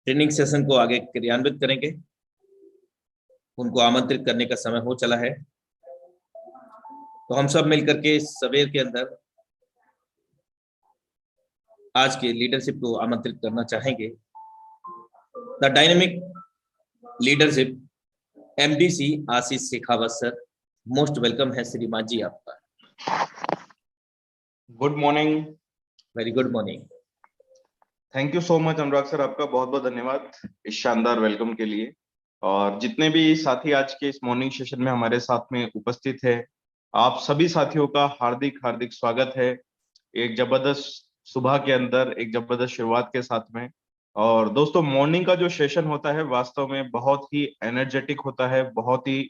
Training session को आगे क्रियान्वित करेंगे। उनको आमंत्रित करने का समय हो चला है, तो हम सब मिलकर के सवेर के अंदर आज के लीडरशिप को आमंत्रित करना चाहेंगे। The dynamic leadership MDC Ashish Shekhawat sir, most welcome है श्रीमान जी आपका। Good morning. Very good morning. Thank you so much Anurag sir, आपका बहुत बहुत धन्यवाद इस शानदार वेलकम के लिए। और जितने भी साथी आज के इस मॉर्निंग सेशन में हमारे साथ में उपस्थित है, आप सभी साथियों का हार्दिक हार्दिक स्वागत है एक जबरदस्त सुबह के अंदर, एक जबरदस्त शुरुआत के साथ में। और दोस्तों, मॉर्निंग का जो सेशन होता है वास्तव में बहुत ही एनर्जेटिक होता है, बहुत ही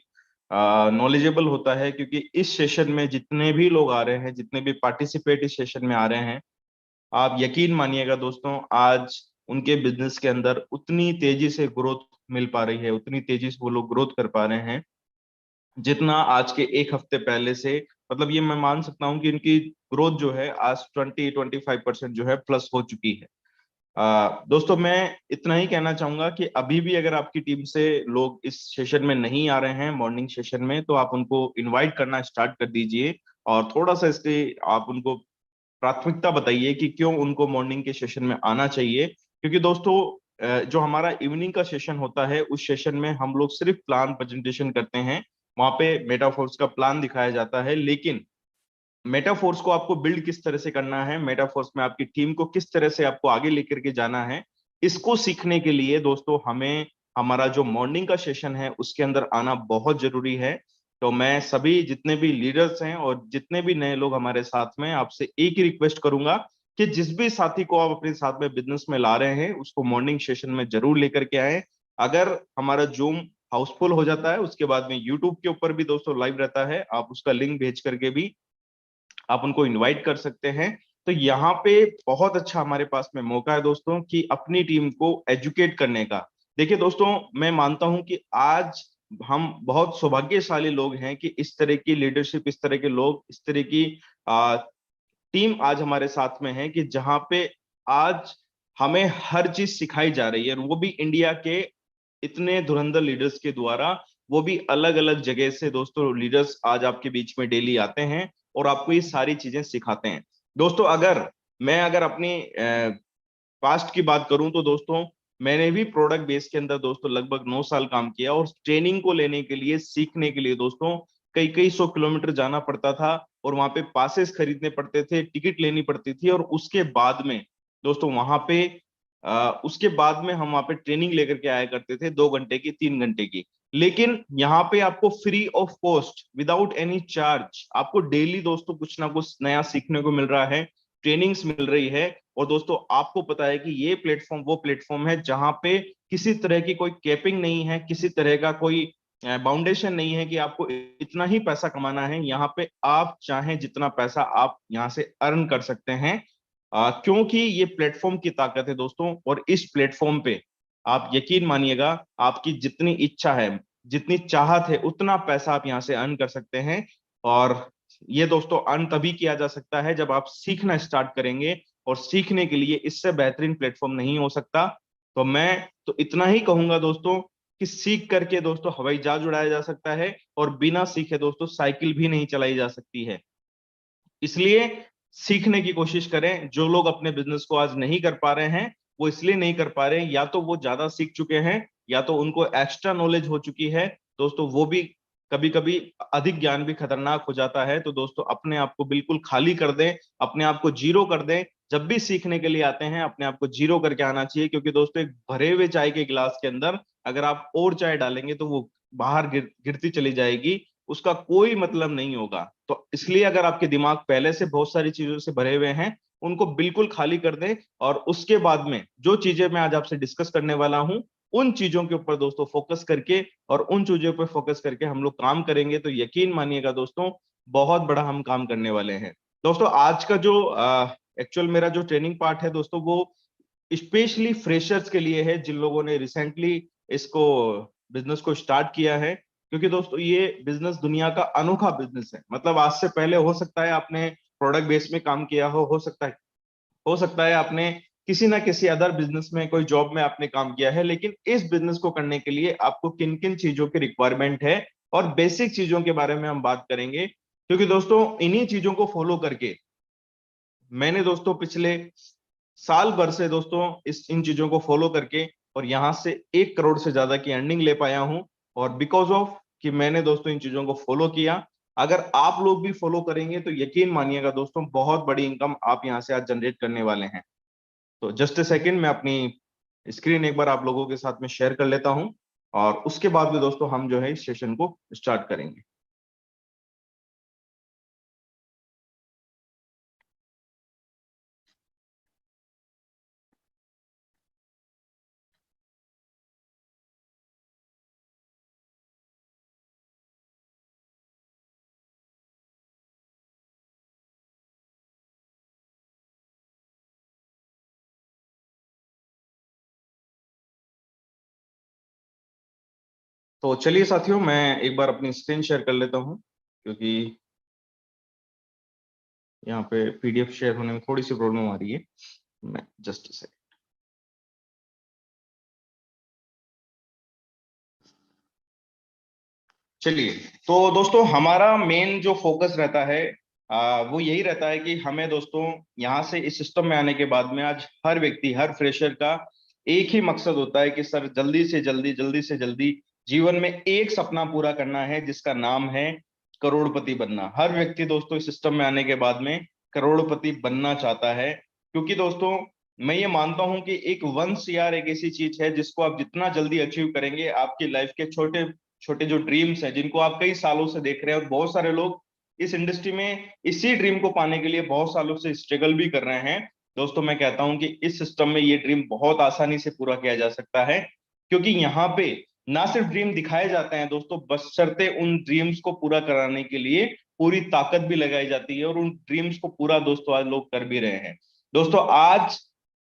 नॉलेजेबल होता है, क्योंकि इस सेशन में जितने भी लोग आ रहे हैं, जितने भी पार्टिसिपेट इस सेशन में आ रहे हैं, आप यकीन मानिएगा दोस्तों, आज उनके बिजनेस के अंदर उतनी तेजी से ग्रोथ मिल पा रही है, उतनी तेजी से वो लोग ग्रोथ कर पा रहे हैं जितना आज के एक हफ्ते पहले से। मतलब ये मैं मान सकता हूं कि इनकी ग्रोथ जो है आज 20-25% जो है प्लस हो चुकी है। दोस्तों, मैं इतना ही कहना चाहूंगा कि अभी भी अगर आपकी टीम से लोग इस सेशन में नहीं आ रहे हैं, मॉर्निंग सेशन में, तो आप उनको इनवाइट करना स्टार्ट कर दीजिए और थोड़ा सा इसके आप उनको प्राथमिकता बताइए कि क्यों उनको मॉर्निंग के सेशन में आना चाहिए। क्योंकि दोस्तों, जो हमारा इवनिंग का सेशन होता है, उस सेशन में हम लोग सिर्फ प्लान प्रेजेंटेशन करते हैं। वहां पे मेटाफोर्स का प्लान दिखाया जाता है, लेकिन मेटाफोर्स को आपको बिल्ड किस तरह से करना है, मेटाफोर्स में आपकी टीम को किस तरह से आपको आगे लेकर के जाना है, इसको सीखने के लिए दोस्तों हमें हमारा जो मॉर्निंग का सेशन है उसके अंदर आना बहुत जरूरी है। तो मैं सभी जितने भी लीडर्स हैं और जितने भी नए लोग हमारे साथ में, आपसे एक ही रिक्वेस्ट करूंगा कि जिस भी साथी को आप अपने साथ में बिजनेस में ला रहे हैं उसको मॉर्निंग सेशन में जरूर लेकर के आए। अगर हमारा जूम हाउसफुल हो जाता है, उसके बाद में यूट्यूब के ऊपर भी दोस्तों लाइव रहता है, आप उसका लिंक भेज करके भी आप उनको इनवाइट कर सकते हैं। तो यहाँ पे बहुत अच्छा हमारे पास में मौका है दोस्तों कि अपनी टीम को एजुकेट करने का। देखिए दोस्तों, मैं मानता हूं कि आज हम बहुत सौभाग्यशाली लोग हैं कि इस तरह की लीडरशिप, इस तरह के लोग, इस तरह की टीम आज हमारे साथ में है कि जहां पे आज हमें हर चीज सिखाई जा रही है, और वो भी इंडिया के इतने धुरंधर लीडर्स के द्वारा। वो भी अलग अलग जगह से दोस्तों लीडर्स आज आपके बीच में डेली आते हैं और आपको ये सारी चीजें सिखाते हैं। दोस्तों, अगर अपनी पास्ट की बात करूं तो दोस्तों, मैंने भी प्रोडक्ट बेस के अंदर दोस्तों लगभग 9 साल काम किया, और ट्रेनिंग को लेने के लिए, सीखने के लिए दोस्तों कई कई 100 किलोमीटर जाना पड़ता था, और वहां पे पासेस खरीदने पड़ते थे, टिकट लेनी पड़ती थी, और उसके बाद में दोस्तों वहां पे उसके बाद में हम वहां पे ट्रेनिंग लेकर के आया करते थे, 2 घंटे की, 3 घंटे की। लेकिन यहाँ पे आपको free of cost, without any charge, आपको डेली दोस्तों कुछ ना कुछ नया सीखने को मिल रहा है, ट्रेनिंग्स मिल रही है। और दोस्तों, आपको पता है कि ये प्लेटफॉर्म वो प्लेटफॉर्म है जहां पे किसी तरह की कोई कैपिंग नहीं है, किसी तरह का कोई बाउंडेशन नहीं है कि आपको इतना ही पैसा कमाना है। यहाँ पे आप चाहें जितना पैसा आप यहाँ से अर्न कर सकते हैं, क्योंकि ये प्लेटफॉर्म की ताकत है दोस्तों। और इस प्लेटफॉर्म पे आप यकीन मानिएगा, आपकी जितनी इच्छा है, जितनी चाहत है, उतना पैसा आप यहाँ से अर्न कर सकते हैं। और ये दोस्तों अर्न तभी किया जा सकता है जब आप सीखना स्टार्ट करेंगे, और सीखने के लिए इससे बेहतरीन प्लेटफॉर्म नहीं हो सकता। तो मैं तो इतना ही कहूंगा दोस्तों कि सीख करके दोस्तों हवाई जहाज उड़ाया जा सकता है, और बिना सीखे दोस्तों साइकिल भी नहीं चलाई जा सकती है। इसलिए सीखने की कोशिश करें। जो लोग अपने बिजनेस को आज नहीं कर पा रहे हैं, वो इसलिए नहीं कर पा रहे हैं, या तो वो ज्यादा सीख चुके हैं, या तो उनको एक्स्ट्रा नॉलेज हो चुकी है दोस्तों। वो भी कभी कभी अधिक ज्ञान भी खतरनाक हो जाता है। तो दोस्तों, अपने आप को बिल्कुल खाली कर दें, अपने आप को जीरो कर दें। जब भी सीखने के लिए आते हैं, अपने आप को जीरो करके आना चाहिए, क्योंकि दोस्तों एक भरे हुए चाय के गिलास के अंदर अगर आप और चाय डालेंगे तो वो बाहर गिरती चली जाएगी, उसका कोई मतलब नहीं होगा। तो इसलिए अगर आपके दिमाग पहले से बहुत सारी चीजों से भरे हुए हैं, उनको बिल्कुल खाली कर दें, और उसके बाद में जो चीजें मैं आज आपसे डिस्कस करने वाला हूं, उन चीजों के ऊपर दोस्तों फोकस करके, और उन चीजों पर फोकस करके हम लोग काम करेंगे, तो यकीन मानिएगा दोस्तों बहुत बड़ा हम काम करने वाले हैं। दोस्तों, आज का जो एक्चुअल मेरा जो ट्रेनिंग पार्ट है दोस्तों, वो स्पेशली फ्रेशर्स के लिए है, जिन लोगों ने रिसेंटली इसको बिजनेस को स्टार्ट किया है। क्योंकि दोस्तों ये बिजनेस दुनिया का अनोखा बिजनेस है। मतलब आज से पहले हो सकता है आपने प्रोडक्ट बेस में काम किया हो सकता है आपने किसी ना किसी अदर बिजनेस में, कोई जॉब में आपने काम किया है, लेकिन इस बिजनेस को करने के लिए आपको किन किन चीजों की रिक्वायरमेंट है और बेसिक चीजों के बारे में हम बात करेंगे। क्योंकि दोस्तों इन्हीं चीजों को फॉलो करके मैंने दोस्तों पिछले साल भर से दोस्तों इन चीजों को फॉलो करके और यहां से 1 करोड़ से ज्यादा की अर्निंग ले पाया हूं। और बिकॉज ऑफ कि मैंने दोस्तों इन चीजों को फॉलो किया, अगर आप लोग भी फॉलो करेंगे तो यकीन मानिएगा दोस्तों बहुत बड़ी इनकम आप यहां से आज जनरेट करने वाले हैं। तो जस्ट ए सेकेंड, मैं अपनी स्क्रीन एक बार आप लोगों के साथ में शेयर कर लेता हूं और उसके बाद में दोस्तों हम जो है इस सेशन को स्टार्ट करेंगे। तो चलिए साथियों, मैं एक बार अपनी स्क्रीन शेयर कर लेता हूं, क्योंकि यहाँ पे पीडीएफ शेयर होने में थोड़ी सी प्रॉब्लम आ रही है। मैं जस्ट से चलिए, तो दोस्तों हमारा मेन जो फोकस रहता है वो यही रहता है कि हमें दोस्तों यहाँ से इस सिस्टम में आने के बाद में आज हर व्यक्ति, हर फ्रेशर का एक ही मकसद होता है कि सर जल्दी से जल्दी जीवन में एक सपना पूरा करना है, जिसका नाम है करोड़पति बनना। हर व्यक्ति दोस्तों इस सिस्टम में आने के बाद में करोड़पति बनना चाहता है। क्योंकि दोस्तों मैं ये मानता हूं कि एक 1 CR एक ऐसी चीज है जिसको आप जितना जल्दी अचीव करेंगे, आपकी लाइफ के छोटे छोटे जो ड्रीम्स हैं जिनको आप कई सालों से देख रहे हैं, और बहुत सारे लोग इस इंडस्ट्री में इसी ड्रीम को पाने के लिए बहुत सालों से स्ट्रगल भी कर रहे हैं। दोस्तों मैं कहता हूं कि इस सिस्टम में ये ड्रीम बहुत आसानी से पूरा किया जा सकता है। क्योंकि यहाँ पे ना सिर्फ ड्रीम दिखाए जाते हैं दोस्तों, बशर्ते उन ड्रीम्स को पूरा कराने के लिए पूरी ताकत भी लगाई जाती है, और उन ड्रीम्स को पूरा दोस्तों आज लोग कर भी रहे हैं। दोस्तों आज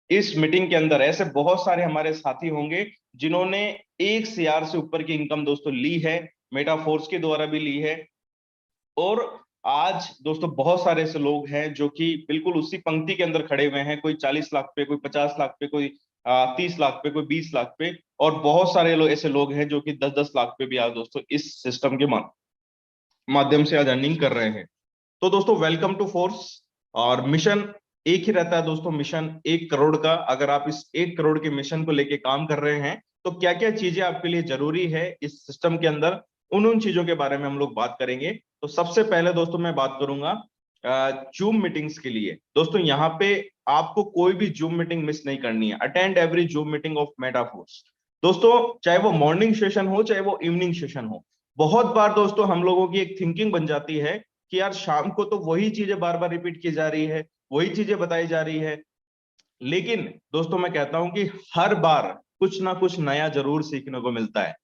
इस मीटिंग के अंदर ऐसे बहुत सारे हमारे साथी होंगे जिन्होंने 1 CR से ऊपर की इनकम दोस्तों ली है, मेटाफोर्स के द्वारा भी ली है। और आज दोस्तों बहुत सारे ऐसे लोग हैं जो कि बिल्कुल उसी पंक्ति के अंदर खड़े हुए हैं, कोई 40 लाख पे, कोई 50 लाख पे, कोई 30 लाख पे, कोई 20 लाख पे, और बहुत सारे लोग ऐसे लोग हैं जो कि 10-10 लाख पे भी आज दोस्तों इस सिस्टम के माध्यम से आज अर्निंग कर रहे हैं। तो दोस्तों वेलकम टू फोर्स। और मिशन एक ही रहता है दोस्तों, मिशन 1 करोड़ का। अगर आप इस 1 करोड़ के मिशन को लेके काम कर रहे हैं तो क्या क्या चीजें आपके लिए जरूरी है इस सिस्टम के अंदर, उन चीजों के बारे में हम लोग बात करेंगे। तो सबसे पहले दोस्तों मैं बात करूंगा जूम मीटिंग्स के लिए। दोस्तों यहाँ पे आपको कोई भी जूम मीटिंग मिस नहीं करनी है। Attend every Zoom meeting of Metaforce. दोस्तों चाहे वो मॉर्निंग सेशन हो, चाहे वो इवनिंग सेशन हो, बहुत बार दोस्तों हम लोगों की एक थिंकिंग बन जाती है कि यार शाम को तो वही चीजें बार बार रिपीट की जा रही है, वही चीजें बताई जा रही है। लेकिन दोस्तों मैं कहता हूं कि हर बार कुछ ना कुछ नया जरूर सीखने को मिलता है।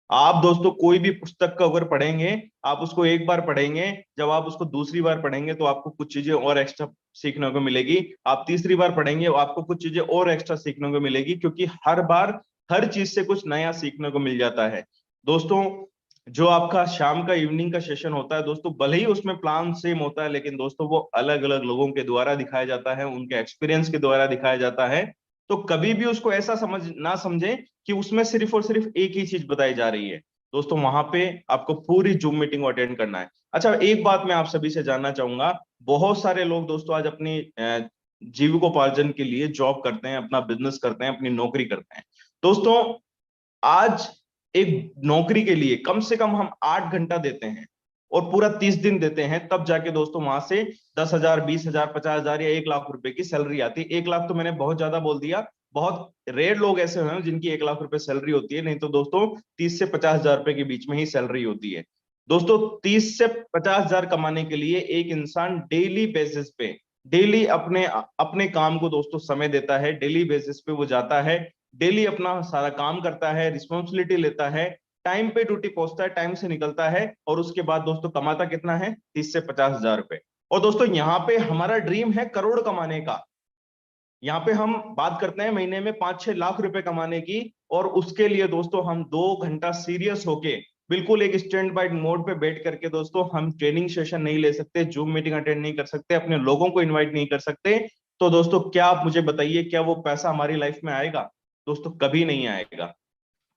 आप दोस्तों कोई भी पुस्तक का अगर पढ़ेंगे, आप उसको एक बार पढ़ेंगे, जब आप उसको दूसरी बार पढ़ेंगे तो आपको कुछ चीजें और एक्स्ट्रा सीखने को मिलेगी। आप तीसरी बार पढ़ेंगे, आपको कुछ चीजें और एक्स्ट्रा सीखने को मिलेगी, क्योंकि हर बार हर चीज से कुछ नया सीखने को मिल जाता है। दोस्तों जो आपका शाम का, इवनिंग का सेशन होता है दोस्तों, भले ही उसमें प्लान सेम होता है, लेकिन दोस्तों वो अलग अलग लोगों के द्वारा दिखाया जाता है, उनके एक्सपीरियंस के द्वारा दिखाया जाता है। तो कभी भी उसको ऐसा ना समझे कि उसमें सिर्फ और सिर्फ एक ही चीज बताई जा रही है। दोस्तों वहां पे आपको पूरी जूम मीटिंग अटेंड करना है। अच्छा, एक बात मैं आप सभी से जानना चाहूंगा, बहुत सारे लोग दोस्तों आज अपनी जीविकोपार्जन के लिए जॉब करते हैं, अपना बिजनेस करते हैं, अपनी नौकरी करते हैं। दोस्तों आज एक नौकरी के लिए कम से कम हम 8 घंटा देते हैं और पूरा 30 दिन देते हैं, तब जाके दोस्तों वहां से 10,000, 20,000, 50,000 या 1 लाख रुपए की सैलरी आती है। 1 लाख तो मैंने बहुत ज्यादा बोल दिया, बहुत रेयर लोग ऐसे हैं जिनकी 1 लाख रुपए सैलरी होती है, नहीं तो दोस्तों 30 से 50,000 रुपए के बीच में ही सैलरी होती है। दोस्तों 30 से 50,000 कमाने के लिए एक इंसान डेली बेसिस पे, डेली अपने अपने काम को दोस्तों समय देता है, डेली बेसिस पे वो जाता है, डेली अपना सारा काम करता है, रिस्पॉन्सिबिलिटी लेता है, टाइम पे ड्यूटी पहुंचता है, टाइम से निकलता है, और उसके बाद दोस्तों कमाता कितना है? 30 से 50,000 रुपए। और दोस्तों यहाँ पे हमारा ड्रीम है करोड़ कमाने का। यहाँ पे हम बात करते हैं महीने में 5-6 लाख रुपए कमाने की, और उसके लिए दोस्तों हम 2 घंटा सीरियस होके बिल्कुल एक स्टैंड बाय मोड पे बैठ करके दोस्तों हम ट्रेनिंग सेशन नहीं ले सकते, जूम मीटिंग अटेंड नहीं कर सकते, अपने लोगों को इनवाइट नहीं कर सकते, तो दोस्तों क्या आप मुझे बताइए, क्या वो पैसा हमारी लाइफ में आएगा? दोस्तों कभी नहीं आएगा,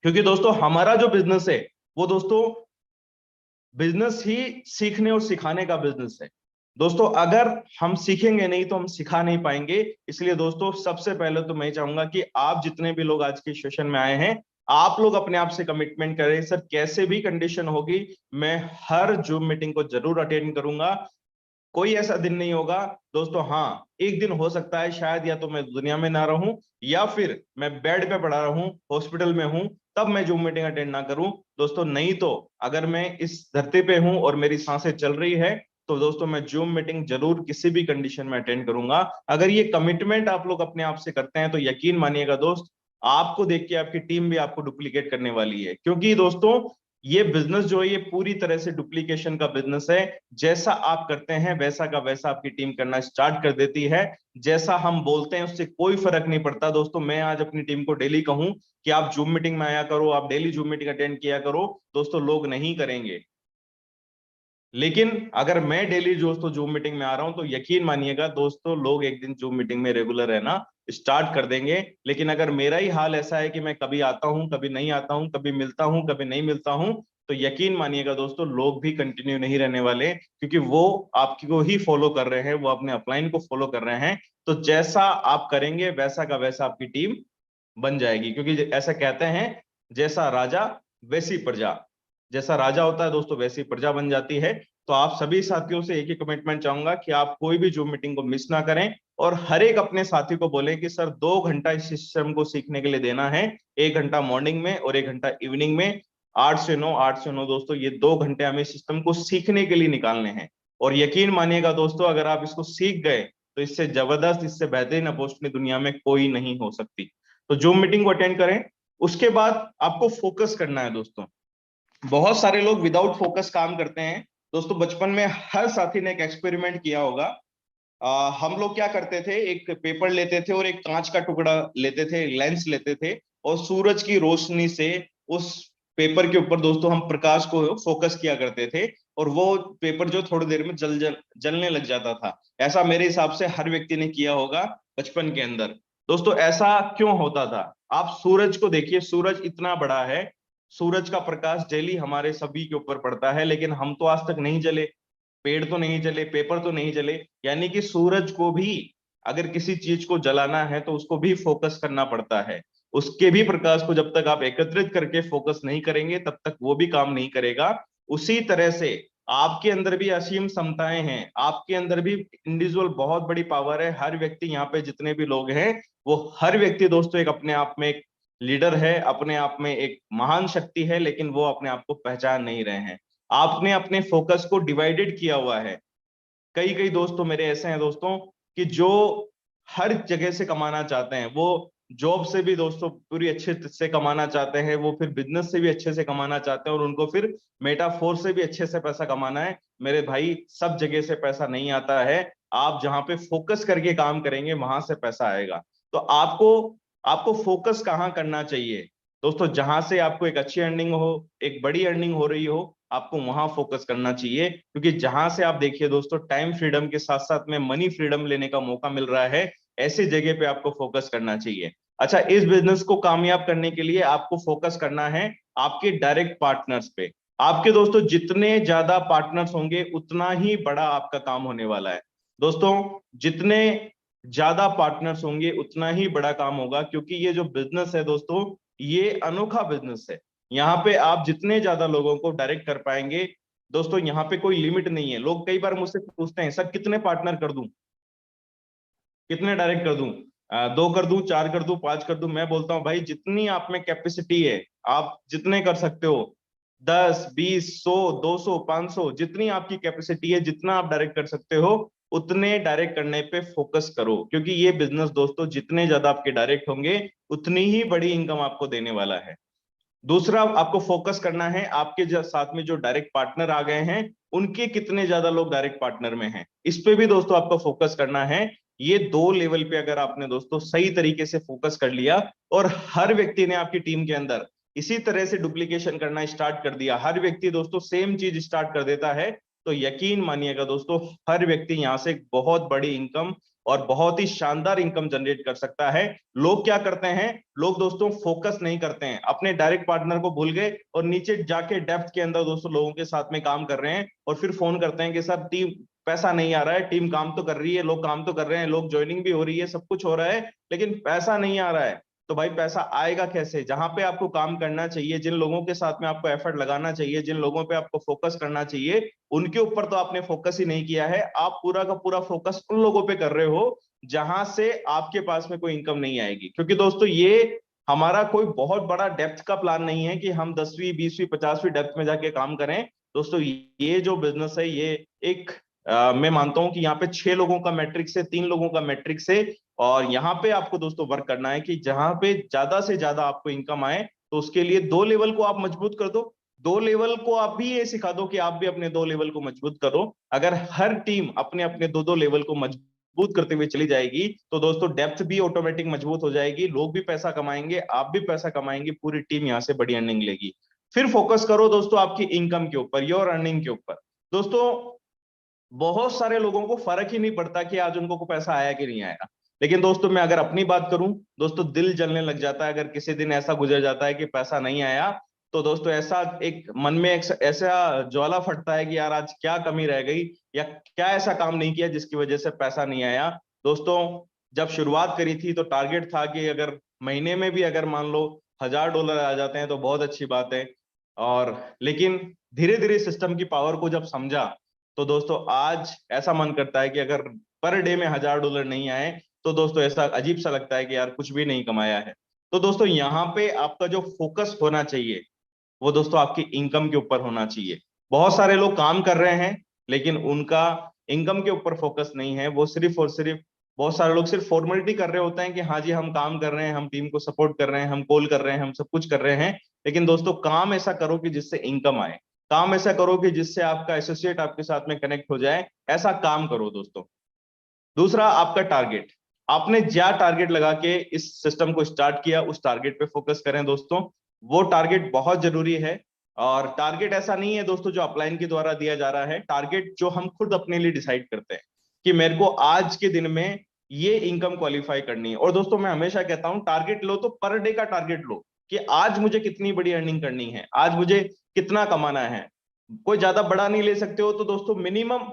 क्योंकि दोस्तों हमारा जो बिजनेस है वो दोस्तों बिजनेस ही सीखने और सिखाने का बिजनेस है। दोस्तों अगर हम सीखेंगे नहीं तो हम सिखा नहीं पाएंगे। इसलिए दोस्तों सबसे पहले तो मैं चाहूंगा कि आप जितने भी लोग आज के सेशन में आए हैं, आप लोग अपने आप से कमिटमेंट करें, सर कैसे भी कंडीशन होगी मैं हर जूम मीटिंग को जरूर अटेंड करूंगा। कोई ऐसा दिन नहीं होगा दोस्तों, हाँ एक दिन हो सकता है शायद या तो मैं दुनिया में ना रहूं या फिर मैं बेड पे पड़ा रहूं, हॉस्पिटल में हूं, तब मैं जूम मीटिंग अटेंड ना करूं दोस्तों। नहीं तो अगर मैं इस धरती पे हूं और मेरी सांसें चल रही है तो दोस्तों मैं जूम मीटिंग जरूर किसी भी कंडीशन में अटेंड करूंगा। अगर ये कमिटमेंट आप लोग अपने आप से करते हैं तो यकीन मानिएगा दोस्त, आपको देख के आपकी टीम भी आपको डुप्लीकेट करने वाली है। क्योंकि दोस्तों ये बिजनेस जो है ये पूरी तरह से डुप्लीकेशन का बिजनेस है। जैसा आप करते हैं वैसा का वैसा आपकी टीम करना स्टार्ट कर देती है। जैसा हम बोलते हैं उससे कोई फर्क नहीं पड़ता दोस्तों। मैं आज अपनी टीम को डेली कहूं कि आप जूम मीटिंग में आया करो, आप डेली जूम मीटिंग अटेंड किया करो, दोस्तों लोग नहीं करेंगे। लेकिन अगर मैं डेली दोस्तों जूम मीटिंग में आ रहा हूं तो यकीन मानिएगा दोस्तों लोग एक दिन जूम मीटिंग में रेगुलर रहना स्टार्ट कर देंगे। लेकिन अगर मेरा ही हाल ऐसा है कि मैं कभी आता हूं कभी नहीं आता हूं, कभी मिलता हूं कभी नहीं मिलता हूं, तो यकीन मानिएगा दोस्तों लोग भी कंटिन्यू नहीं रहने वाले, क्योंकि वो आपको ही फॉलो कर रहे हैं, वो अपने अपलाइन को फॉलो कर रहे हैं। तो जैसा आप करेंगे वैसा का वैसा आपकी टीम बन जाएगी। क्योंकि ऐसा कहते हैं जैसा राजा वैसी प्रजा, जैसा राजा होता है दोस्तों वैसी प्रजा बन जाती है। तो आप सभी साथियों से एक ही कमिटमेंट चाहूंगा कि आप कोई भी जूम मीटिंग को मिस ना करें और हर एक अपने साथी को बोले कि सर 2 घंटा इस सिस्टम को सीखने के लिए देना है। 1 घंटा मॉर्निंग में और 1 घंटा इवनिंग में, 8 से 9 8 से 9 दोस्तों ये 2 घंटे हमें सिस्टम को सीखने के लिए निकालने हैं। और यकीन मानिएगा दोस्तों अगर आप इसको सीख गए तो इससे जबरदस्त, इससे बेहतरीन अपॉर्चुनिटी दुनिया में कोई नहीं हो सकती। तो जूम मीटिंग को अटेंड करें। उसके बाद आपको फोकस करना है दोस्तों। बहुत सारे लोग विदाउट फोकस काम करते हैं दोस्तों। बचपन में हर साथी ने एक एक्सपेरिमेंट किया होगा। हम लोग क्या करते थे, एक पेपर लेते थे और एक कांच का टुकड़ा लेते थे, लेंस लेते थे, और सूरज की रोशनी से उस पेपर के ऊपर दोस्तों हम प्रकाश को फोकस किया करते थे और वो पेपर जो थोड़ी देर में जलने लग जाता था। ऐसा मेरे हिसाब से हर व्यक्ति ने किया होगा बचपन के अंदर। दोस्तों ऐसा क्यों होता था? आप सूरज को देखिए, सूरज इतना बड़ा है, सूरज का प्रकाश डेली हमारे सभी के ऊपर पड़ता है, लेकिन हम तो आज तक नहीं जले, पेड़ तो नहीं जले, पेपर तो नहीं जले। यानी कि सूरज को भी अगर किसी चीज को जलाना है तो उसको भी फोकस करना पड़ता है। उसके भी प्रकाश को जब तक आप एकत्रित करके फोकस नहीं करेंगे तब तक वो भी काम नहीं करेगा। उसी तरह से आपके अंदर भी असीम क्षमताएं हैं, आपके अंदर भी इंडिविजुअल बहुत बड़ी पावर है। हर व्यक्ति यहाँ पे जितने भी लोग हैं वो हर व्यक्ति दोस्तों एक अपने आप में एक लीडर है, अपने आप में एक महान शक्ति है, लेकिन वो अपने आप को पहचान नहीं रहे हैं। आपने अपने फोकस को डिवाइडेड किया हुआ है। कई कई दोस्तों मेरे ऐसे हैं दोस्तों कि जो हर जगह से कमाना चाहते हैं, वो जॉब से भी दोस्तों पूरी अच्छे से कमाना चाहते हैं, वो फिर बिजनेस से भी अच्छे से कमाना चाहते हैं और उनको फिर मेटाफोर से भी अच्छे से पैसा कमाना है। मेरे भाई सब जगह से पैसा नहीं आता है, आप जहां पे फोकस करके काम करेंगे वहां से पैसा आएगा। तो आपको आपको फोकस कहाँ करना चाहिए दोस्तों? जहां से आपको एक अच्छी अर्निंग हो, एक बड़ी अर्निंग हो रही हो, आपको वहां फोकस करना चाहिए। क्योंकि जहां से आप देखिए दोस्तों टाइम फ्रीडम के साथ साथ में मनी फ्रीडम लेने का मौका मिल रहा है, ऐसी जगह पे आपको फोकस करना चाहिए। अच्छा, इस बिजनेस को कामयाब करने के लिए आपको फोकस करना है आपके डायरेक्ट पार्टनर्स पे। आपके दोस्तों जितने ज्यादा पार्टनर्स होंगे उतना ही बड़ा आपका काम होने वाला है। दोस्तों जितने ज्यादा पार्टनर्स होंगे उतना ही बड़ा काम होगा, क्योंकि ये जो बिजनेस है दोस्तों ये अनोखा बिजनेस है। यहाँ पे आप जितने ज्यादा लोगों को डायरेक्ट कर पाएंगे दोस्तों, यहाँ पे कोई लिमिट नहीं है। लोग कई बार मुझसे पूछते हैं सर कितने पार्टनर कर दूं, कितने डायरेक्ट कर दूं, 2 कर दूं, 4 कर दूं, 5 कर दूं? मैं बोलता हूं भाई जितनी आप में कैपेसिटी है आप जितने कर सकते हो, 10 20 100 200 500 जितनी आपकी कैपेसिटी है, जितना आप डायरेक्ट कर सकते हो उतने डायरेक्ट करने पे फोकस करो। क्योंकि ये बिजनेस दोस्तों जितने ज्यादा आपके डायरेक्ट होंगे उतनी ही बड़ी इनकम आपको देने वाला है। दूसरा आपको फोकस करना है आपके साथ में जो डायरेक्ट पार्टनर आ गए हैं उनके कितने ज्यादा लोग डायरेक्ट पार्टनर में हैं, इस पे भी दोस्तों आपको फोकस करना है। ये 2 लेवल पे अगर आपने दोस्तों सही तरीके से फोकस कर लिया और हर व्यक्ति ने आपकी टीम के अंदर इसी तरह से डुप्लीकेशन करना स्टार्ट कर दिया, हर व्यक्ति दोस्तों सेम चीज स्टार्ट कर देता है, तो यकीन मानिएगा दोस्तों हर व्यक्ति यहां से बहुत बड़ी इनकम और बहुत ही शानदार इनकम जनरेट कर सकता है। लोग क्या करते हैं, लोग दोस्तों फोकस नहीं करते हैं, अपने डायरेक्ट पार्टनर को भूल गए और नीचे जाके डेप्थ के अंदर दोस्तों लोगों के साथ में काम कर रहे हैं और फिर फोन करते हैं कि सर टीम पैसा नहीं आ रहा है, टीम काम तो कर रही है, लोग काम तो कर रहे हैं, लोग ज्वाइनिंग भी हो रही है, सब कुछ हो रहा है, लेकिन पैसा नहीं आ रहा है। तो भाई पैसा आएगा कैसे? जहां पे आपको काम करना चाहिए, जिन लोगों के साथ में आपको एफर्ट लगाना चाहिए, जिन लोगों पे आपको फोकस करना चाहिए, उनके ऊपर तो आपने फोकस ही नहीं किया है। आप पूरा का पूरा फोकस उन लोगों पे कर रहे हो जहां से आपके पास में कोई इनकम नहीं आएगी। क्योंकि दोस्तों ये हमारा कोई बहुत बड़ा डेप्थ का प्लान नहीं है कि हम 10वीं 20वीं 50वीं डेप्थ में जाके काम करें। दोस्तों ये जो बिजनेस है ये एक मैं मानता हूं कि यहाँ पे 6 लोगों का मैट्रिक्स है, 3 लोगों का मैट्रिक्स है। और यहाँ पे आपको दोस्तों वर्क करना है कि जहां पे ज्यादा से ज्यादा आपको इनकम आए, तो उसके लिए 2 लेवल को आप मजबूत कर दो। 2 लेवल को आप भी ये सिखा दो कि आप भी अपने 2 लेवल को मजबूत करो। अगर हर टीम अपने अपने 2 लेवल को मजबूत करते हुए चली जाएगी तो दोस्तों डेप्थ भी ऑटोमेटिक मजबूत हो जाएगी, लोग भी पैसा कमाएंगे, आप भी पैसा कमाएंगे, पूरी टीम यहाँ से बड़ी अर्निंग लेगी। फिर फोकस करो दोस्तों आपकी इनकम के ऊपर, योर अर्निंग के ऊपर। दोस्तों बहुत सारे लोगों को फर्क ही नहीं पड़ता कि आज उनको को पैसा आया कि नहीं आया। लेकिन दोस्तों मैं अगर अपनी बात करूं, दोस्तों दिल जलने लग जाता है अगर किसी दिन ऐसा गुजर जाता है कि पैसा नहीं आया। तो दोस्तों ऐसा एक मन में एक ऐसा ज्वाला फटता है कि यार आज क्या कमी रह गई, या क्या ऐसा काम नहीं किया जिसकी वजह से पैसा नहीं आया। दोस्तों जब शुरुआत करी थी तो टारगेट था कि अगर महीने में भी अगर मान लो $1000 आ जाते हैं तो बहुत अच्छी बात है। और लेकिन धीरे धीरे सिस्टम की पावर को जब समझा, तो दोस्तों आज ऐसा मन करता है कि अगर पर डे में $1000 नहीं आए तो दोस्तों ऐसा अजीब सा लगता है कि यार कुछ भी नहीं कमाया है। तो दोस्तों यहाँ पे आपका जो फोकस होना चाहिए वो दोस्तों आपकी इनकम के ऊपर होना चाहिए। बहुत सारे लोग काम कर रहे हैं लेकिन उनका इनकम के ऊपर फोकस नहीं है, वो सिर्फ और सिर्फ बहुत सारे लोग सिर्फ फॉर्मेलिटी कर रहे होते हैं कि हाँ जी हम काम कर रहे हैं, हम टीम को सपोर्ट कर रहे हैं, हम कॉल कर रहे हैं, हम सब कुछ कर रहे हैं। लेकिन दोस्तों काम ऐसा करो कि जिससे इनकम आए, काम ऐसा करो कि जिससे आपका एसोसिएट आपके साथ में कनेक्ट हो जाए, ऐसा काम करो दोस्तों। दूसरा आपका टारगेट, आपने क्या टारगेट लगा के इस सिस्टम को स्टार्ट किया, उस टारगेट पे फोकस करें दोस्तों। वो टारगेट बहुत जरूरी है। और टारगेट ऐसा नहीं है दोस्तों जो अपलाइन के द्वारा दिया जा रहा है, टारगेट जो हम खुद अपने लिए डिसाइड करते हैं कि मेरे को आज के दिन में ये इनकम क्वालिफाई करनी है। और दोस्तों मैं हमेशा कहता हूं टारगेट लो तो पर डे का टारगेट लो कि आज मुझे कितनी बड़ी अर्निंग करनी है, आज मुझे कितना कमाना है। कोई ज्यादा बड़ा नहीं ले सकते हो तो दोस्तों मिनिमम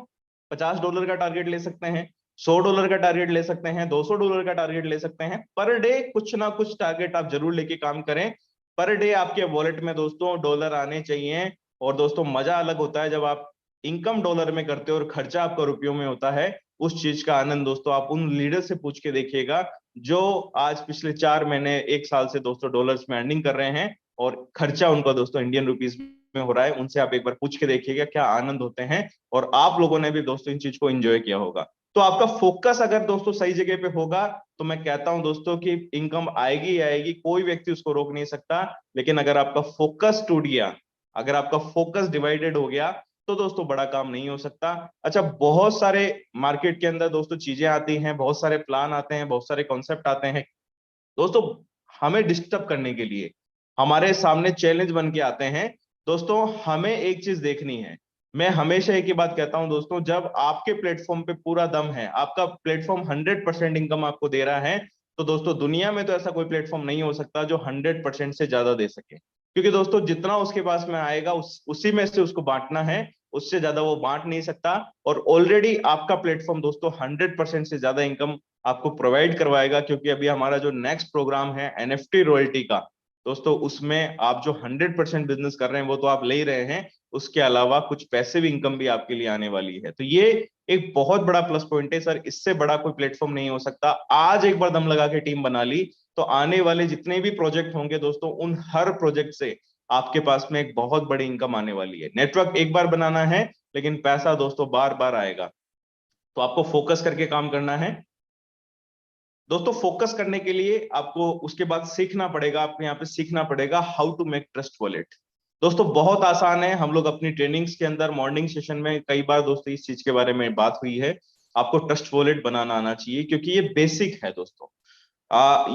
$50 का टारगेट ले सकते हैं, $100 का टारगेट ले सकते हैं, $200 का टारगेट ले सकते हैं। पर डे कुछ ना कुछ टारगेट आप जरूर लेके काम करें। पर डे आपके वॉलेट में दोस्तों डॉलर आने चाहिए। और दोस्तों मजा अलग होता है जब आप इनकम डॉलर में करते हो और खर्चा आपका रुपयों में होता है। उस चीज का आनंद दोस्तों आप उन लीडर से पूछ के देखिएगा जो आज पिछले 4 महीने 1 साल से दोस्तों डॉलर्स में अर्निंग कर रहे हैं और खर्चा उनका दोस्तों इंडियन रुपीस में हो रहा है। उनसे आप एक बार पूछ के देखिएगा क्या आनंद होते हैं। और आप लोगों ने भी दोस्तों इन चीज को एंजॉय किया होगा। तो आपका फोकस अगर दोस्तों सही जगह पे होगा तो मैं कहता हूं दोस्तों कि इनकम आएगी ही आएगी, कोई व्यक्ति उसको रोक नहीं सकता। लेकिन अगर आपका फोकस टूट गया, अगर आपका फोकस डिवाइडेड हो गया, तो दोस्तों बड़ा काम नहीं हो सकता। अच्छा बहुत सारे मार्केट के अंदर दोस्तों चीजें आती हैं, बहुत सारे प्लान आते हैं, बहुत सारे कॉन्सेप्ट आते हैं दोस्तों हमें डिस्टर्ब करने के लिए, हमारे सामने चैलेंज बन के आते हैं। दोस्तों हमें एक चीज देखनी है, मैं हमेशा एक ही बात कहता हूं दोस्तों, जब आपके प्लेटफॉर्म पे पूरा दम है, आपका प्लेटफॉर्म 100% इनकम आपको दे रहा है, तो दोस्तों दुनिया में तो ऐसा कोई प्लेटफॉर्म नहीं हो सकता जो 100% से ज्यादा दे सके। क्योंकि दोस्तों जितना उसके पास में आएगा उसी में से उसको बांटना है, उससे ज्यादा वो बांट नहीं सकता। और ऑलरेडी आपका प्लेटफॉर्म दोस्तों 100% से ज्यादा इनकम आपको प्रोवाइड करवाएगा। क्योंकि अभी हमारा जो नेक्स्ट प्रोग्राम है एनएफटी रॉयल्टी का दोस्तों, उसमें आप जो 100% बिजनेस कर रहे हैं वो तो आप ले ही रहे हैं, उसके अलावा कुछ पैसिव इनकम भी आपके लिए आने वाली है। तो ये एक बहुत बड़ा प्लस पॉइंट है सर, इससे बड़ा कोई प्लेटफॉर्म नहीं हो सकता। आज एक बार दम लगा के टीम बना ली तो आने वाले जितने भी प्रोजेक्ट होंगे दोस्तों, उन हर प्रोजेक्ट से आपके पास में एक बहुत बड़ी इनकम आने वाली है। नेटवर्क एक बार बनाना है लेकिन पैसा दोस्तों बार बार आएगा। तो आपको फोकस करके काम करना है दोस्तों। फोकस करने के लिए आपको उसके बाद सीखना पड़ेगा, आपको यहाँ पे सीखना पड़ेगा how to make Trust Wallet. दोस्तों बहुत आसान है, हम लोग अपनी ट्रेनिंग्स के अंदर मॉर्निंग सेशन में कई बार दोस्तों इस चीज के बारे में बात हुई है। आपको ट्रस्ट वॉलेट बनाना आना चाहिए क्योंकि ये बेसिक है दोस्तों।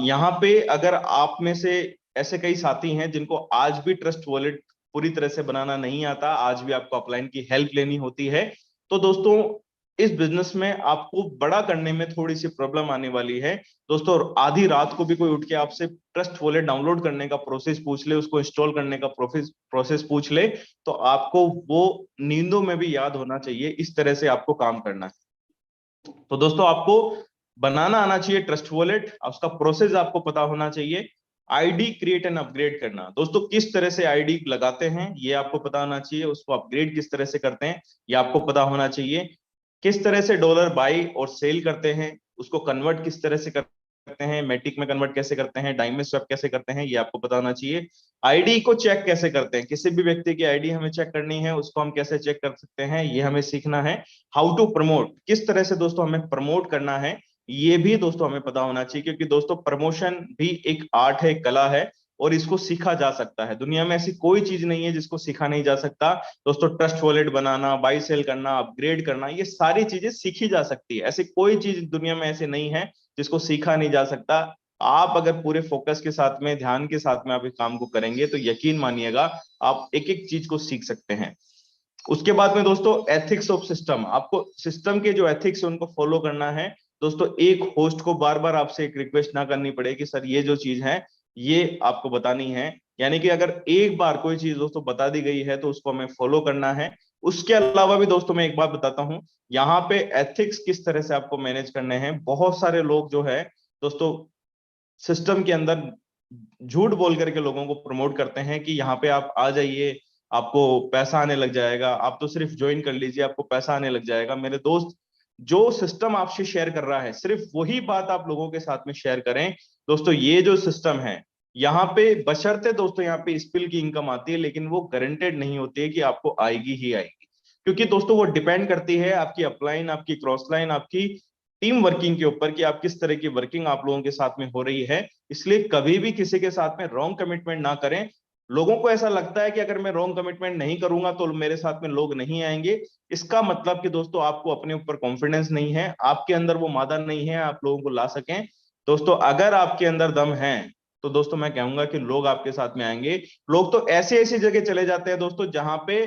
यहाँ पे अगर आप में से ऐसे कई साथी हैं जिनको आज भी ट्रस्ट वॉलेट पूरी तरह से बनाना नहीं आता, आज भी आपको अपलाइन की हेल्प लेनी होती है, तो दोस्तों इस बिजनेस में आपको बड़ा करने में थोड़ी सी प्रॉब्लम आने वाली है दोस्तों। आधी रात को भी कोई उठ के आपसे ट्रस्ट वॉलेट डाउनलोड करने का प्रोसेस पूछ ले, उसको इंस्टॉल करने का प्रोसेस पूछ ले, तो आपको वो नींदों में भी याद होना चाहिए। इस तरह से आपको काम करना है। तो दोस्तों आपको बनाना आना चाहिए ट्रस्ट वॉलेट, उसका प्रोसेस आपको पता होना चाहिए। आईडी क्रिएट एंड अपग्रेड करना, दोस्तों किस तरह से आईडी लगाते हैं ये आपको पता होना चाहिए। उसको अपग्रेड किस तरह से करते हैं ये आपको पता होना चाहिए। किस तरह से डॉलर बाई और सेल करते हैं, उसको कन्वर्ट किस तरह से करते हैं, मैटिक में कन्वर्ट कैसे करते हैं, डायमंड स्वैप कैसे करते हैं, ये आपको पता होना चाहिए। आईडी को चेक कैसे करते हैं, किसी भी व्यक्ति की आईडी हमें चेक करनी है, उसको हम कैसे चेक कर सकते हैं ये हमें सीखना है। हाउ टू प्रमोट, किस तरह से दोस्तों हमें प्रमोट करना है ये भी दोस्तों हमें पता होना चाहिए, क्योंकि दोस्तों प्रमोशन भी एक आर्ट है, एक कला है, और इसको सीखा जा सकता है। दुनिया में ऐसी कोई चीज नहीं है जिसको सीखा नहीं जा सकता दोस्तों। ट्रस्ट वॉलेट बनाना, बाई सेल करना, अपग्रेड करना, ये सारी चीजें सीखी जा सकती है। ऐसी कोई चीज दुनिया में ऐसे नहीं है जिसको सीखा नहीं जा सकता। आप अगर पूरे फोकस के साथ में, ध्यान के साथ में आप इस काम को करेंगे तो यकीन मानिएगा आप एक एक चीज को सीख सकते हैं। उसके बाद में दोस्तों एथिक्स ऑफ सिस्टम, आपको सिस्टम के जो एथिक्स है उनको फॉलो करना है दोस्तों। एक होस्ट को बार बार आपसे एक रिक्वेस्ट ना करनी पड़े कि सर ये जो चीज है ये आपको बतानी है, यानी कि अगर एक बार कोई चीज दोस्तों बता दी गई है तो उसको हमें फॉलो करना है। उसके अलावा भी दोस्तों मैं एक बात बताता हूं, यहाँ पे एथिक्स किस तरह से आपको मैनेज करने हैं। बहुत सारे लोग जो है दोस्तों सिस्टम के अंदर झूठ बोल करके लोगों को प्रमोट करते हैं कि यहाँ पे आप आ जाइए, आपको पैसा आने लग जाएगा, आप तो सिर्फ ज्वाइन कर लीजिए आपको पैसा आने लग जाएगा। मेरे दोस्त, जो सिस्टम आपसे शेयर कर रहा है सिर्फ वही बात आप लोगों के साथ में शेयर करें दोस्तों। ये जो सिस्टम है यहाँ पे बशर्ते दोस्तों यहाँ पे स्पिल की इनकम आती है, लेकिन वो गारंटेड नहीं होती है कि आपको आएगी ही आएगी, क्योंकि दोस्तों वो डिपेंड करती है आपकी अपलाइन, आपकी क्रॉस लाइन, आपकी टीम वर्किंग के ऊपर कि आप किस तरह की वर्किंग आप लोगों के साथ में हो रही है। इसलिए कभी भी किसी के साथ में रॉन्ग कमिटमेंट ना करें। लोगों को ऐसा लगता है कि अगर मैं रॉन्ग कमिटमेंट नहीं करूंगा तो मेरे साथ में लोग नहीं आएंगे। इसका मतलब कि दोस्तों आपको अपने ऊपर कॉन्फिडेंस नहीं है, आपके अंदर वो मादा नहीं है आप लोगों को ला सकें। दोस्तों अगर आपके अंदर दम है तो दोस्तों मैं कहूंगा कि लोग आपके साथ में आएंगे। लोग तो ऐसी ऐसी जगह चले जाते हैं दोस्तों जहां पे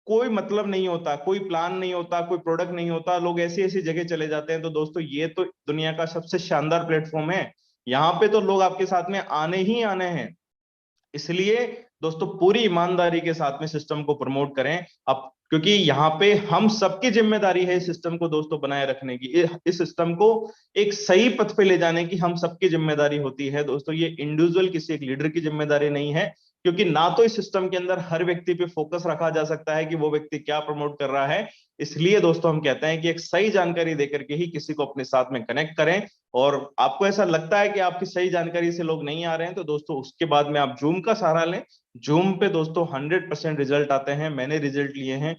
कोई मतलब नहीं होता, कोई प्लान नहीं होता, कोई प्रोडक्ट नहीं होता, लोग ऐसी ऐसी जगह चले जाते हैं। तो दोस्तों ये तो दुनिया का सबसे शानदार प्लेटफॉर्म है, यहाँ पे तो लोग आपके साथ में आने ही आने हैं। इसलिए दोस्तों पूरी ईमानदारी के साथ में सिस्टम को प्रमोट करें अब, क्योंकि यहाँ पे हम सबकी जिम्मेदारी है इस सिस्टम को दोस्तों बनाए रखने की, इस सिस्टम को एक सही पथ पे ले जाने की हम सबकी जिम्मेदारी होती है दोस्तों। ये इंडिविजुअल किसी एक लीडर की जिम्मेदारी नहीं है, क्योंकि ना तो इस सिस्टम के अंदर हर व्यक्ति पे फोकस रखा जा सकता है कि वो व्यक्ति क्या प्रमोट कर रहा है। इसलिए दोस्तों हम कहते हैं कि एक सही जानकारी देकर के ही किसी को अपने साथ में कनेक्ट करें। और आपको ऐसा लगता है कि आपकी सही जानकारी से लोग नहीं आ रहे हैं तो दोस्तों उसके बाद में आप जूम का सहारा लें। जूम पे दोस्तों 100% रिजल्ट आते हैं, मैंने रिजल्ट लिए हैं,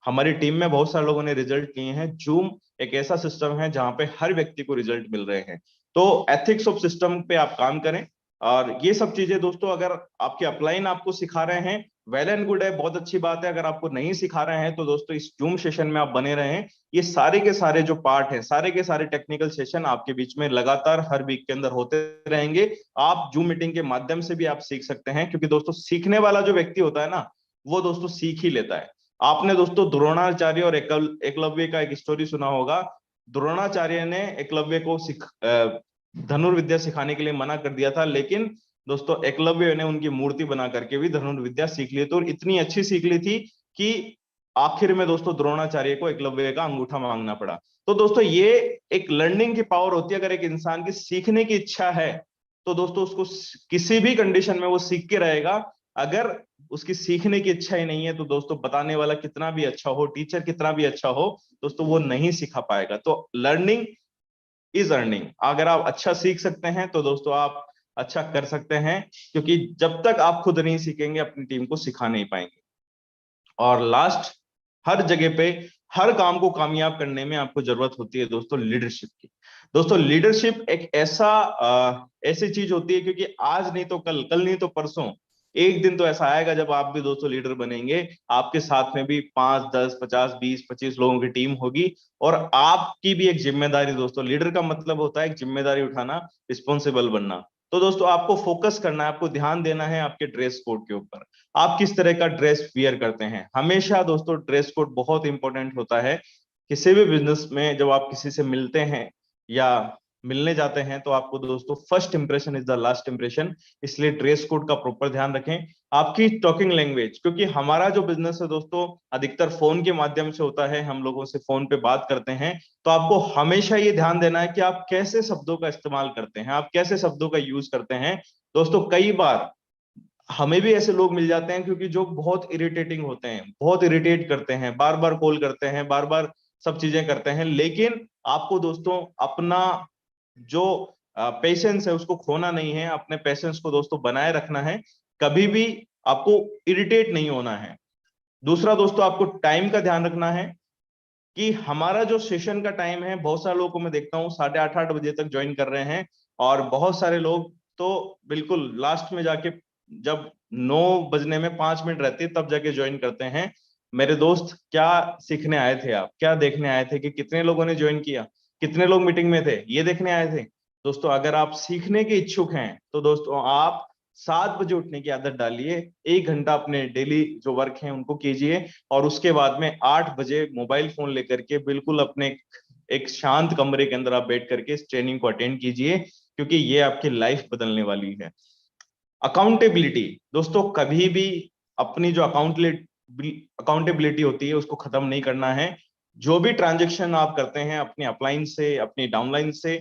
हमारी टीम में बहुत सारे लोगों ने रिजल्ट लिए हैं। जूम एक ऐसा सिस्टम है जहां पे हर व्यक्ति को रिजल्ट मिल रहे हैं। तो एथिक्स ऑफ सिस्टम पे आप काम करें। और ये सब चीजें दोस्तों अगर आपके अपलाइन आपको सिखा रहे हैं, वेल एंड गुड है, बहुत अच्छी बात है। अगर आपको नहीं सिखा रहे हैं तो दोस्तों इस जूम सेशन में आप बने रहें। ये सारे के सारे जो पार्ट हैं, सारे के सारे टेक्निकल सेशन आपके बीच में लगातार हर वीक के अंदर होते रहेंगे। आप जूम मीटिंग के माध्यम से भी आप सीख सकते हैं, क्योंकि दोस्तों सीखने वाला जो व्यक्ति होता है ना वो दोस्तों सीख ही लेता है। आपने दोस्तों द्रोणाचार्य और एकलव्य का एक स्टोरी सुना होगा। द्रोणाचार्य ने एकलव्य को धनुर्विद्या सिखाने के लिए मना कर दिया था, लेकिन दोस्तों एकलव्य ने उनकी मूर्ति बना करके भी धनुर्विद्या सीख ली। तो इतनी अच्छी सीख ली थी कि आखिर में दोस्तों द्रोणाचार्य को एकलव्य का अंगूठा मांगना पड़ा। तो दोस्तों ये एक लर्निंग की पावर होती है। अगर एक इंसान की सीखने की इच्छा है तो दोस्तों उसको किसी भी कंडीशन में वो सीख के रहेगा। अगर उसकी सीखने की इच्छा ही नहीं है तो दोस्तों बताने वाला कितना भी अच्छा हो, टीचर कितना भी अच्छा हो, दोस्तों वो नहीं सिखा पाएगा। तो लर्निंग इज अर्निंग। अगर आप अच्छा सीख सकते हैं तो दोस्तों आप अच्छा कर सकते हैं, क्योंकि जब तक आप खुद नहीं सीखेंगे अपनी टीम को सिखा नहीं पाएंगे। और लास्ट, हर जगह पे हर काम को कामयाब करने में आपको जरूरत होती है दोस्तों लीडरशिप की। दोस्तों लीडरशिप एक ऐसी चीज होती है, क्योंकि आज नहीं तो कल, कल नहीं तो परसों, एक दिन तो ऐसा आएगा जब आप भी दोस्तों लीडर बनेंगे। आपके साथ में भी 5, 10, 50, 20, 25 लोगों की टीम होगी और आपकी भी एक जिम्मेदारी। दोस्तों लीडर का मतलब होता है एक जिम्मेदारी उठाना, रिस्पॉन्सिबल बनना। तो दोस्तों आपको फोकस करना है, आपको ध्यान देना है आपके ड्रेस कोड के ऊपर। आप किस तरह का ड्रेस वियर करते हैं, हमेशा दोस्तों ड्रेस कोड बहुत इंपॉर्टेंट होता है। किसी भी बिजनेस में जब आप किसी से मिलते हैं या मिलने जाते हैं तो आपको दोस्तों first impression is the last impression, इसलिए ड्रेस कोड का प्रॉपर ध्यान रखें। आपकी टॉकिंग लैंग्वेज, क्योंकि हमारा जो बिजनेस है दोस्तों अधिकतर फोन के माध्यम से होता है, हम लोगों से फोन पे बात करते हैं, तो आपको हमेशा ये ध्यान देना है कि आप कैसे शब्दों का इस्तेमाल करते हैं, आप कैसे शब्दों का यूज करते हैं। दोस्तों कई बार हमें भी ऐसे लोग मिल जाते हैं क्योंकि जो बहुत इरिटेटिंग होते हैं, बहुत इरिटेट करते हैं, बार बार कॉल करते हैं, बार बार सब चीजें करते हैं, लेकिन आपको दोस्तों अपना जो पेशेंस है उसको खोना नहीं है, अपने पेशेंस को दोस्तों बनाए रखना है, कभी भी आपको इरिटेट नहीं होना है। दूसरा दोस्तों आपको टाइम का ध्यान रखना है कि हमारा जो सेशन का टाइम है, बहुत सारे लोगों को मैं देखता हूँ 8:30 बजे तक ज्वाइन कर रहे हैं, और बहुत सारे लोग तो बिल्कुल लास्ट में जाके जब 9 बजने में 5 मिनट रहती है तब जाके ज्वाइन करते हैं। मेरे दोस्त क्या सीखने आए थे, आप क्या देखने आए थे कि कितने लोगों ने ज्वाइन किया, कितने लोग मीटिंग में थे, ये देखने आए थे? दोस्तों अगर आप सीखने के इच्छुक हैं तो दोस्तों आप 7 बजे उठने की आदत डालिए, 1 घंटा अपने डेली जो वर्क है उनको कीजिए, और उसके बाद में 8 बजे मोबाइल फोन लेकर के बिल्कुल अपने एक शांत कमरे के अंदर आप बैठ करके इस ट्रेनिंग को अटेंड कीजिए, क्योंकि ये आपकी लाइफ बदलने वाली है। अकाउंटेबिलिटी, दोस्तों कभी भी अपनी जो अकाउंटेबिलिटी होती है उसको खत्म नहीं करना है। जो भी ट्रांजेक्शन आप करते हैं अपने अपलाइन से, अपनी डाउनलाइन से,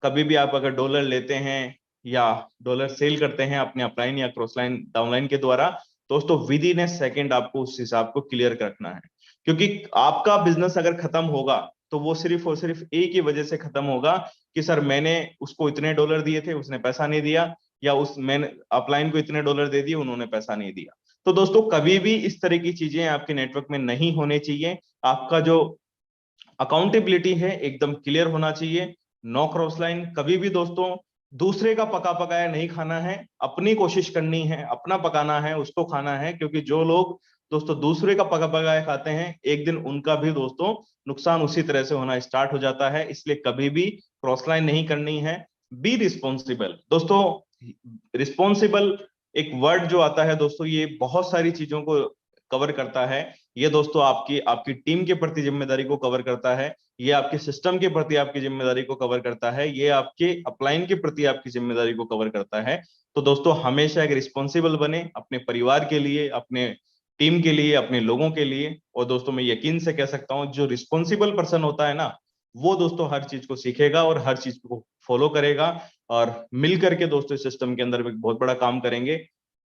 कभी भी आप अगर डॉलर लेते हैं या डॉलर सेल करते हैं अपने अपलाइन या क्रॉस लाइन डाउनलाइन के द्वारा, दोस्तों विद इन ए सेकेंड आपको उस हिसाब को क्लियर रखना है, क्योंकि आपका बिजनेस अगर खत्म होगा तो वो सिर्फ और सिर्फ एक ही वजह से खत्म होगा कि सर मैंने उसको इतने डॉलर दिए थे उसने पैसा नहीं दिया, या उस मैंने अपलाइन को इतने डॉलर दे दिए उन्होंने पैसा नहीं दिया। तो दोस्तों कभी भी इस तरह की चीजें आपके नेटवर्क में नहीं होने चाहिए। आपका जो अकाउंटेबिलिटी है एकदम क्लियर होना चाहिए। नो क्रॉस लाइन, कभी भी दोस्तों दूसरे का पका पकाया नहीं खाना है, अपनी कोशिश करनी है, अपना पकाना है उसको खाना है, क्योंकि जो लोग दोस्तों दूसरे का पका पकाया खाते हैं एक दिन उनका भी दोस्तों नुकसान उसी तरह से होना स्टार्ट हो जाता है। इसलिए कभी भी क्रॉस लाइन नहीं करनी है। बी रिस्पॉन्सिबल, दोस्तों रिस्पॉन्सिबल एक वर्ड जो आता है दोस्तों, ये बहुत सारी चीजों को कवर करता है। ये दोस्तों आपकी आपकी टीम के प्रति जिम्मेदारी को कवर करता है, ये आपके सिस्टम के प्रति आपकी जिम्मेदारी को कवर करता है, ये आपके अपलाइन के प्रति आपकी जिम्मेदारी को कवर करता है। तो दोस्तों हमेशा एक रिस्पॉन्सिबल बने अपने परिवार के लिए, अपने टीम के लिए, अपने लोगों के लिए। और दोस्तों मैं यकीन से कह सकता हूं जो रिस्पॉन्सिबल पर्सन होता है ना, वो दोस्तों हर चीज को सीखेगा और हर चीज को फॉलो करेगा, और मिल करके दोस्तों इस सिस्टम के अंदर एक बहुत बड़ा काम करेंगे।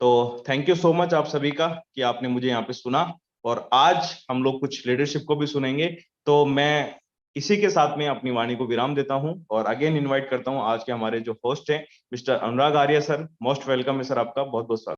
तो थैंक यू सो मच आप सभी का कि आपने मुझे यहाँ पे सुना, और आज हम लोग कुछ लीडरशिप को भी सुनेंगे। तो मैं इसी के साथ में अपनी वाणी को विराम देता हूं और अगेन इनवाइट करता हूं आज के हमारे जो होस्ट हैं mister Anurag Arya sir. Most welcome है सर, आपका बहुत बहुत स्वागत।